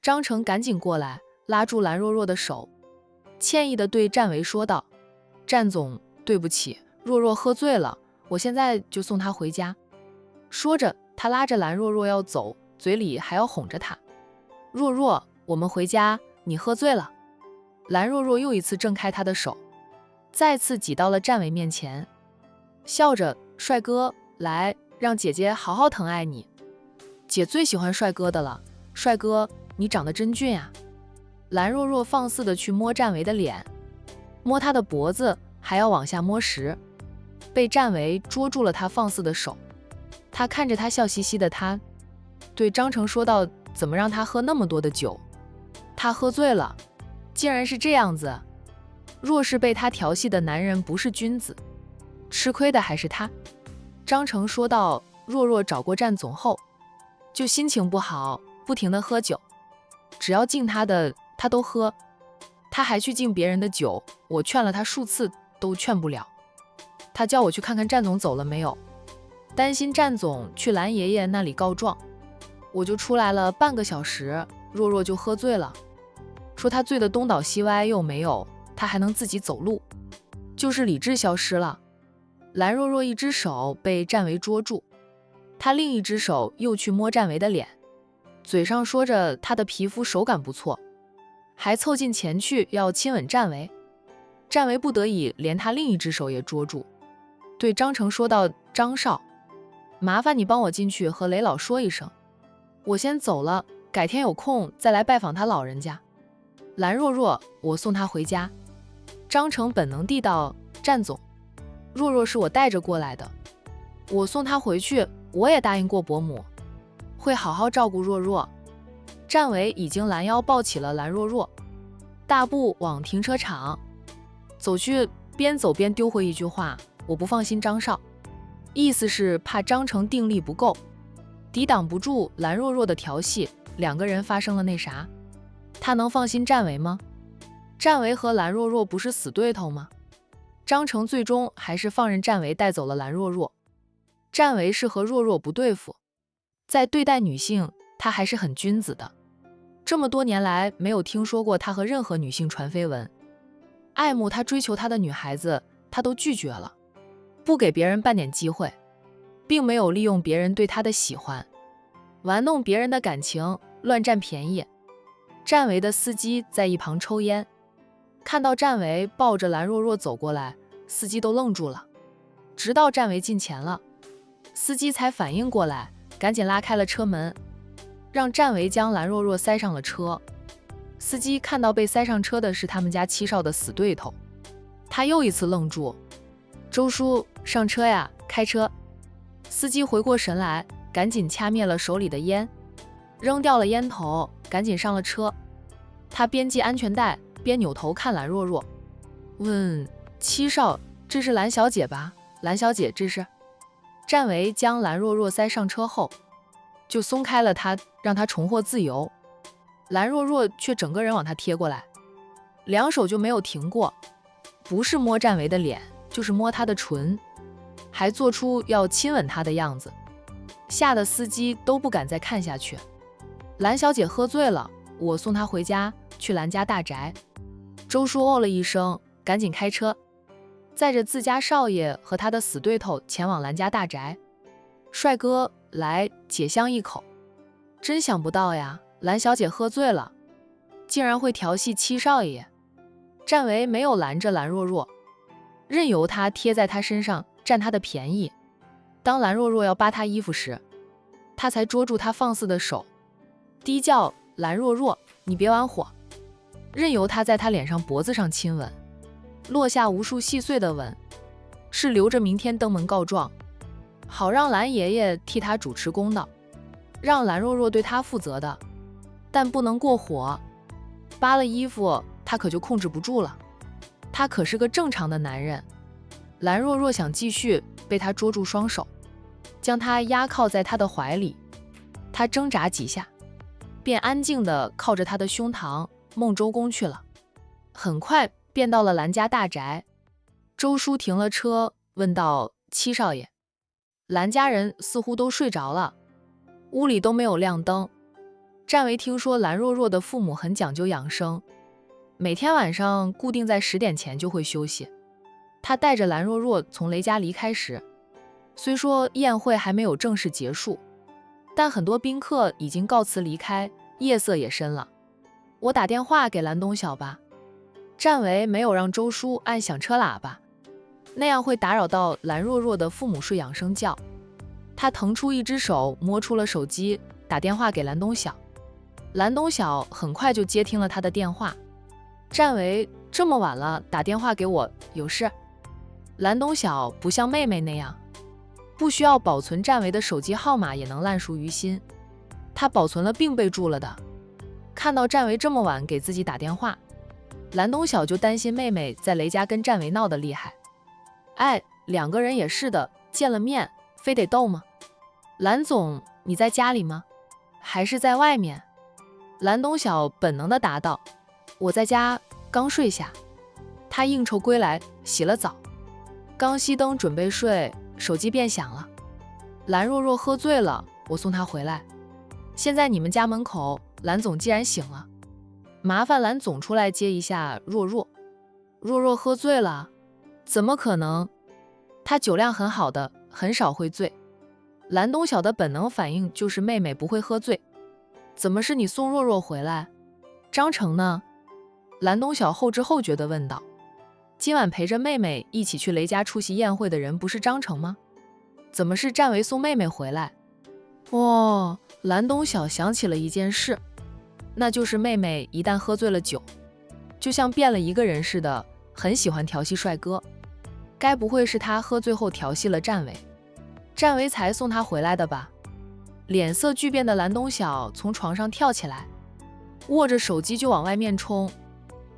张成赶紧过来，拉住蓝若若的手，歉意地对战维说道：“战总，对不起，若若喝醉了，我现在就送她回家。”说着，他拉着蓝若若要走，嘴里还要哄着她：“若若，我们回家，你喝醉了。”蓝若若又一次挣开他的手，再次挤到了战维面前，笑着：“帅哥，来，让姐姐好好疼爱你。姐最喜欢帅哥的了，帅哥，你长得真俊啊。”蓝若若放肆地去摸战维的脸，摸他的脖子，还要往下摸时，被战维捉住了他放肆的手。他看着他笑嘻嘻的他，对张成说道：“怎么让他喝那么多的酒？他喝醉了，竟然是这样子。若是被他调戏的男人不是君子，吃亏的还是他。”张成说道：“若若找过战总后，就心情不好，不停地喝酒，只要敬他的他都喝，他还去敬别人的酒，我劝了他数次都劝不了。他叫我去看看战总走了没有，担心战总去蓝爷爷那里告状，我就出来了半个小时，若若就喝醉了，说他醉得东倒西歪又没有，他还能自己走路，就是理智消失了。”蓝若若一只手被战维捉住，他另一只手又去摸战维的脸，嘴上说着他的皮肤手感不错，还凑近前去要亲吻战维。战维不得已连他另一只手也捉住，对张成说道：“张少，麻烦你帮我进去和雷老说一声，我先走了，改天有空再来拜访他老人家。蓝若若，我送他回家。”张成本能地道：“战总，若若是我带着过来的，我送她回去，我也答应过伯母，会好好照顾若若。”战维已经拦腰抱起了蓝若若，大步往停车场走去，边走边丢回一句话：“我不放心张少。”意思是怕张成定力不够，抵挡不住蓝若若的调戏，两个人发生了那啥，他能放心战维吗？战维和蓝若若不是死对头吗？张成最终还是放任战维带走了蓝若若。战维是和若若不对付，在对待女性，他还是很君子的。这么多年来，没有听说过他和任何女性传绯闻。爱慕他、追求他的女孩子，他都拒绝了，不给别人半点机会，并没有利用别人对他的喜欢，玩弄别人的感情，乱占便宜。战维的司机在一旁抽烟，看到战维抱着蓝若若走过来，司机都愣住了。直到战维近前了，司机才反应过来，赶紧拉开了车门，让战维将蓝若若塞上了车。司机看到被塞上车的是他们家七少的死对头，他又一次愣住。周叔，上车呀，开车。司机回过神来，赶紧掐灭了手里的烟，扔掉了烟头，赶紧上了车。他边系安全带边扭头看蓝若若，问：“七少，这是蓝小姐吧？蓝小姐，这是？”战维将蓝若若塞上车后，就松开了她，让她重获自由。蓝若若却整个人往他贴过来，两手就没有停过，不是摸战维的脸，就是摸他的唇，还做出要亲吻他的样子，吓得司机都不敢再看下去。蓝小姐喝醉了，我送她回家，去蓝家大宅。周叔哦了一声，赶紧开车，载着自家少爷和他的死对头前往蓝家大宅。帅哥，来解香一口。真想不到呀，蓝小姐喝醉了，竟然会调戏七少爷。战维没有拦着蓝若若，任由她贴在他身上占他的便宜。当蓝若若要扒他衣服时，他才捉住她放肆的手，低叫：“蓝若若，你别玩火！”任由他在她脸上、脖子上亲吻，落下无数细碎的吻，是留着明天登门告状，好让蓝爷爷替他主持公道，让蓝若若对他负责的，但不能过火。扒了衣服，他可就控制不住了。他可是个正常的男人。蓝若若想继续，被他捉住双手，将他压靠在他的怀里。他挣扎几下，便安静地靠着他的胸膛梦周公去了。很快便到了蓝家大宅。周叔停了车，问道：“七少爷。”蓝家人似乎都睡着了，屋里都没有亮灯。战维听说蓝若若的父母很讲究养生，每天晚上固定在10点前就会休息。他带着蓝若若从雷家离开时，虽说宴会还没有正式结束，但很多宾客已经告辞离开，夜色也深了。我打电话给蓝东晓吧。战维没有让周叔按响车喇叭，那样会打扰到蓝若若的父母睡养生觉。他腾出一只手摸出了手机，打电话给蓝东晓。蓝东晓很快就接听了他的电话。战维，这么晚了打电话给我，有事？蓝东晓不像妹妹那样，不需要保存战维的手机号码也能烂熟于心，他保存了并备注了的。看到战维这么晚给自己打电话，蓝东晓就担心妹妹在雷家跟战维闹得厉害。哎，两个人也是的，见了面非得斗吗？蓝总，你在家里吗？还是在外面？蓝东晓本能地答道：我在家，刚睡下。他应酬归来，洗了澡，刚熄灯准备睡，手机便响了。蓝若若喝醉了，我送她回来。现在你们家门口，蓝总既然醒了，麻烦蓝总出来接一下若若。若若喝醉了？怎么可能？她酒量很好的，很少会醉。蓝东晓的本能反应就是妹妹不会喝醉。怎么是你送若若回来？张成呢？蓝东晓后知后觉地问道。今晚陪着妹妹一起去雷家出席宴会的人不是张成吗？怎么是战维送妹妹回来？哦，蓝东晓想起了一件事，那就是妹妹一旦喝醉了酒，就像变了一个人似的，很喜欢调戏帅哥。该不会是她喝醉后调戏了战维，战维才送她回来的吧？脸色巨变的蓝东晓从床上跳起来，握着手机就往外面冲，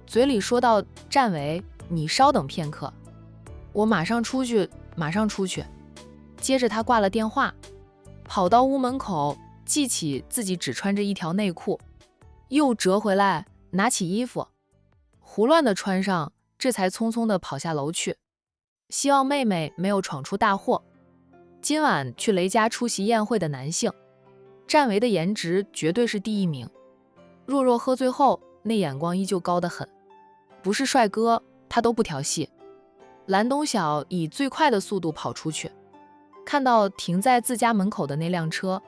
嘴里说道：战维，你稍等片刻，我马上出去，马上出去。接着他挂了电话，跑到屋门口，记起自己只穿着一条内裤，又折回来，拿起衣服，胡乱地穿上，这才匆匆地跑下楼去，希望妹妹没有闯出大祸。今晚去雷家出席宴会的男性，战维的颜值绝对是第一名。若若喝醉后，那眼光依旧高得很，不是帅哥他都不调戏。蓝东晓以最快的速度跑出去，看到停在自家门口的那辆车，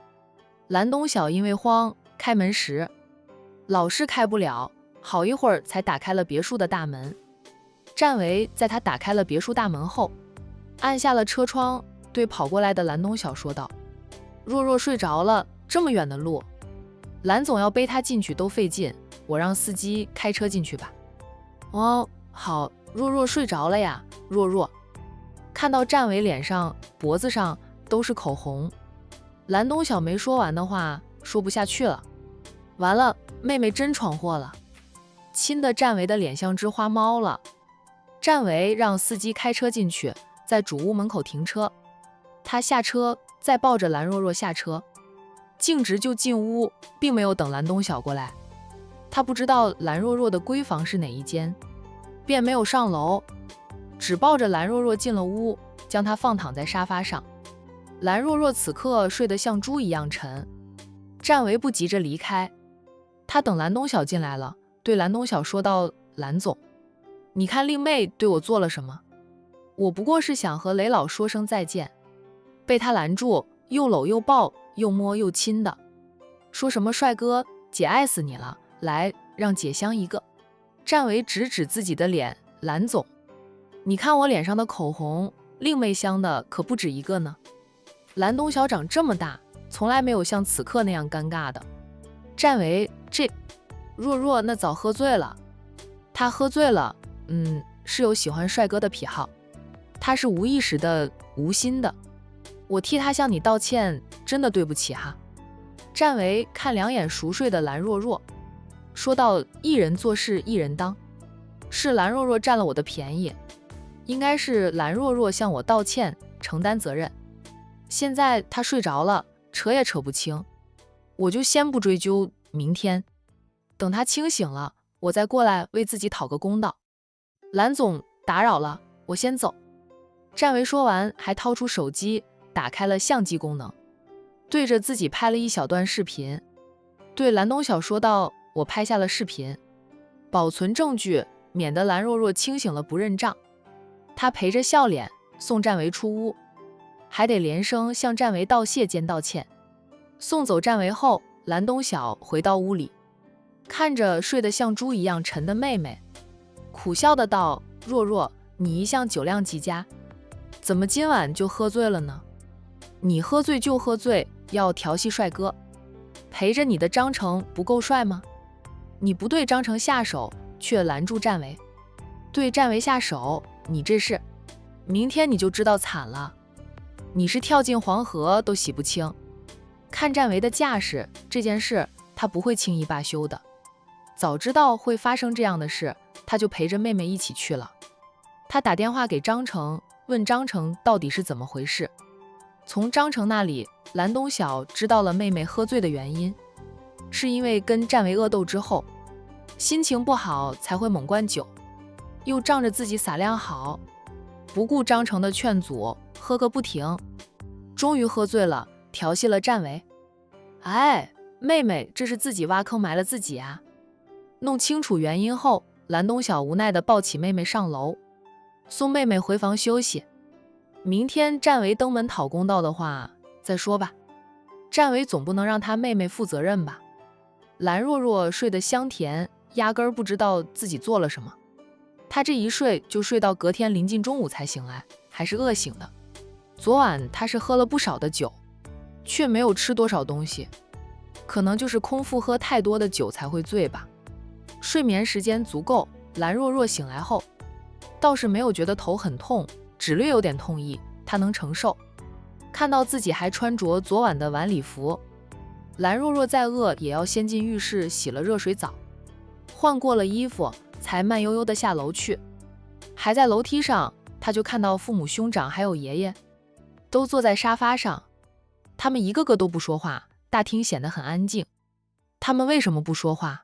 蓝东晓因为慌，开门时老是开不了，好一会儿才打开了别墅的大门。战维在他打开了别墅大门后，按下了车窗，对跑过来的蓝东晓说道：若若睡着了，这么远的路，蓝总要背她进去都费劲，我让司机开车进去吧。哦，好，若若睡着了呀。若若看到战维脸上、脖子上都是口红，蓝东晓没说完的话说不下去了。完了，妹妹真闯祸了，亲的战维的脸像只花猫了。战维让司机开车进去，在主屋门口停车，他下车再抱着蓝若若下车，径直就进屋，并没有等蓝东晓过来。他不知道蓝若若的闺房是哪一间，便没有上楼，只抱着蓝若若进了屋，将她放躺在沙发上。蓝若若此刻睡得像猪一样沉。战维不急着离开，他等蓝东晓进来了，对蓝东晓说道：蓝总，你看令妹对我做了什么？我不过是想和雷老说声再见，被他拦住，又搂又抱，又摸又亲的，说什么帅哥，姐爱死你了，来，让姐香一个。战维指指自己的脸，蓝总，你看我脸上的口红，令妹香的可不止一个呢。蓝东晓长这么大，从来没有像此刻那样尴尬的。战维，这若若那早喝醉了，她喝醉了，是有喜欢帅哥的癖好，她是无意识的、无心的，我替她向你道歉，真的对不起哈。战维看两眼熟睡的蓝若若，说道：一人做事一人当，是蓝若若占了我的便宜，应该是蓝若若向我道歉，承担责任。现在她睡着了，扯也扯不清，我就先不追究，明天等她清醒了，我再过来为自己讨个公道。蓝总，打扰了，我先走。战维说完，还掏出手机，打开了相机功能，对着自己拍了一小段视频。对蓝东晓说道：“我拍下了视频，保存证据，免得蓝若若清醒了不认账。”他陪着笑脸送战维出屋，还得连声向战维道谢兼道歉。送走战维后，蓝东晓回到屋里，看着睡得像猪一样沉的妹妹，苦笑的道：“若若，你一向酒量极佳，怎么今晚就喝醉了呢？你喝醉就喝醉，要调戏帅哥，陪着你的张成不够帅吗？你不对张成下手，却拦住战维，对战维下手，你这是……明天你就知道惨了，你是跳进黄河都洗不清。”看战维的架势，这件事他不会轻易罢休的。早知道会发生这样的事，他就陪着妹妹一起去了。他打电话给张成，问张成到底是怎么回事。从张成那里，蓝东晓知道了妹妹喝醉的原因，是因为跟战维恶斗之后，心情不好才会猛灌酒，又仗着自己洒量好，不顾张成的劝阻，喝个不停，终于喝醉了，调戏了战维。哎，妹妹这是自己挖坑埋了自己啊！弄清楚原因后，蓝东晓无奈地抱起妹妹上楼，送妹妹回房休息。明天战维登门讨公道的话再说吧，战维总不能让他妹妹负责任吧。蓝若若睡得香甜，压根儿不知道自己做了什么。她这一睡就睡到隔天临近中午才醒来，还是饿醒的。昨晚她是喝了不少的酒，却没有吃多少东西，可能就是空腹喝太多的酒才会醉吧。睡眠时间足够，蓝若若醒来后倒是没有觉得头很痛，只略有点痛意，她能承受。看到自己还穿着昨晚的晚礼服，蓝若若再饿也要先进浴室洗了热水澡，换过了衣服才慢悠悠地下楼去。还在楼梯上，她就看到父母兄长还有爷爷都坐在沙发上，他们一个个都不说话，大厅显得很安静。他们为什么不说话？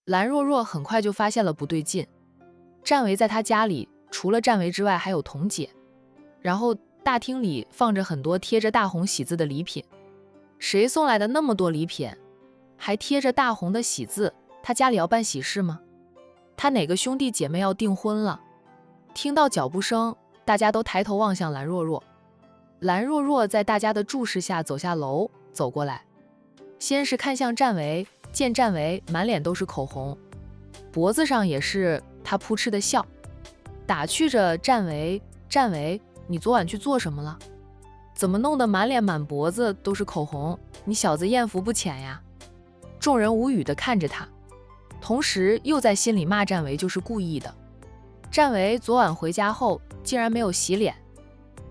蓝若若很快就发现了不对劲。战维在他家里，除了战维之外还有童姐，然后大厅里放着很多贴着大红喜字的礼品。谁送来的那么多礼品，还贴着大红的喜字？他家里要办喜事吗？他哪个兄弟姐妹要订婚了？听到脚步声，大家都抬头望向蓝若若。蓝若若在大家的注视下走下楼，走过来，先是看向战维，见战维满脸都是口红，脖子上也是，他扑哧的笑，打趣着战维：“战维，你昨晚去做什么了？怎么弄得满脸满脖子都是口红？你小子艳福不浅呀！”众人无语地看着他，同时又在心里骂战维就是故意的。战维昨晚回家后竟然没有洗脸，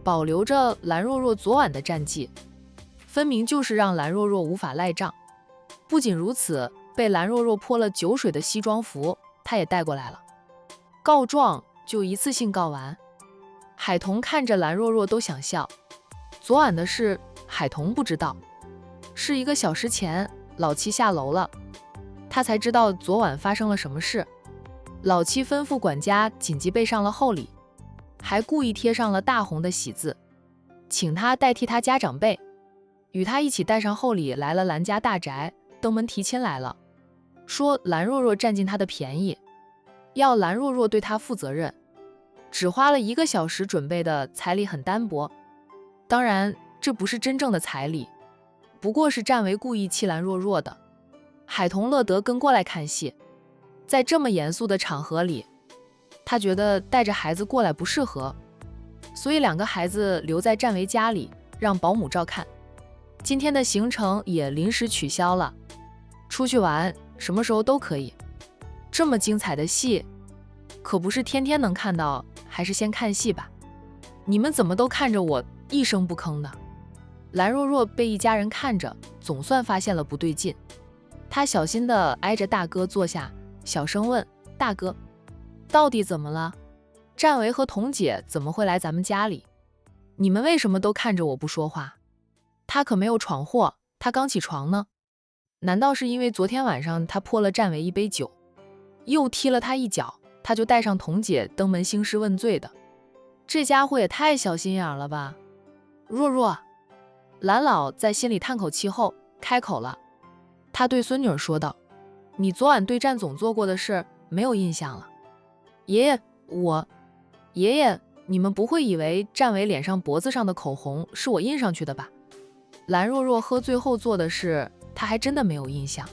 保留着蓝若若昨晚的战绩，分明就是让蓝若若无法赖账。不仅如此，被蓝若若泼了酒水的西装服他也带过来了。告状就一次性告完。海童看着蓝若若都想笑。昨晚的事海童不知道，是1个小时前老七下楼了，他才知道昨晚发生了什么事。老七吩咐管家紧急备上了厚礼，还故意贴上了大红的喜字，请他代替他家长辈，与他一起带上厚礼来了蓝家大宅，登门提亲来了，说蓝若若占尽他的便宜，要蓝若若对他负责任。只花了1个小时准备的彩礼很单薄，当然这不是真正的彩礼，不过是战维故意气蓝若若的。海童乐得跟过来看戏，在这么严肃的场合里，他觉得带着孩子过来不适合，所以2个孩子留在战维家里，让保姆照看。今天的行程也临时取消了，出去玩什么时候都可以。这么精彩的戏，可不是天天能看到，还是先看戏吧。你们怎么都看着我，一声不吭的？蓝若若被一家人看着，总算发现了不对劲。她小心地挨着大哥坐下，小声问：“大哥，到底怎么了？战维和童姐怎么会来咱们家里？你们为什么都看着我不说话？他可没有闯祸，他刚起床呢。难道是因为昨天晚上他泼了战维1杯酒，又踢了他一脚，他就带上童姐登门兴师问罪的？这家伙也太小心眼了吧！”若若，蓝老在心里叹口气后开口了，他对孙女儿说道：“你昨晚对战总做过的事没有印象了。”爷爷，爷爷，你们不会以为战伟脸上脖子上的口红是我印上去的吧？蓝若若喝醉后做的事，她还真的没有印象。